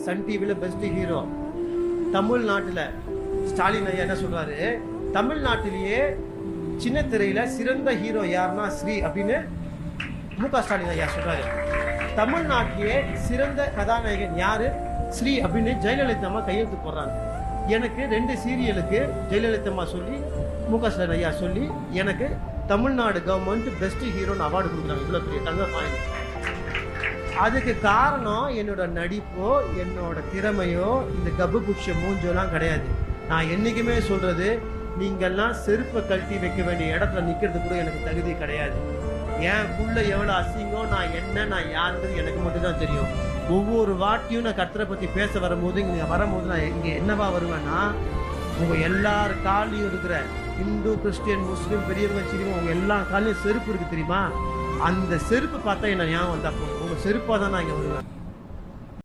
Sun டிவியில் best hero. தமிழ்நாட்டில் ஸ்டாலின் ஐயா என்ன சொல்றாரு, தமிழ்நாட்டிலேயே சின்ன திரையில சிறந்த ஹீரோ யாருன்னா ஸ்ரீ அப்படின்னு முக ஸ்டாலின் ஐயா சொல்றாரு. தமிழ்நாட்டிலேயே சிறந்த கதாநாயகன் யாரு, ஸ்ரீ அப்படின்னு ஜெயலலிதா அம்மா கையெழுத்து போடுறாங்க. எனக்கு 2 சீரியலுக்கு ஜெயலலிதா அம்மா சொல்லி முக ஸ்டாலின் ஐயா சொல்லி எனக்கு தமிழ்நாடு கவர்மெண்ட் பெஸ்ட் ஹீரோன்னு அவார்டு கொடுக்குறாங்க. இவ்வளோ பெரிய தங்க பாயிண்ட். அதுக்கு காரணம் என்னோட நடிப்போ என்னோட திறமையோ இந்த கப்பு புட்ச மூஞ்சோலாம் கிடையாது. நான் என்னைக்குமே சொல்றது, நீங்கள்லாம் செருப்பை கழட்டி வைக்க வேண்டிய இடத்துல நிற்கிறது கூட எனக்கு தகுதி கிடையாது. எனக்குள்ள எவ்வளோ அசிங்கம், நான் என்ன, நான் யாருன்றது எனக்கு மட்டும்தான் தெரியும். ஒவ்வொரு வாட்டியும் நான் கர்த்தரை பற்றி பேச வரும்போது இங்கே வரும்போது நான் இங்கே என்னவா வருவேன்னா, உங்கள் எல்லார் காலையும் இருக்கிற இந்து கிறிஸ்டியன் முஸ்லீம் பெரியவங்க சிறியவங்க உங்கள் எல்லா காலையும் செருப்பு இருக்குது தெரியுமா, அந்த செருப்பு பார்த்தா என்ன ஞாபகம் வந்தா போதும். உங்கள் செருப்பாக தான் நான் இங்கே வருவேன்.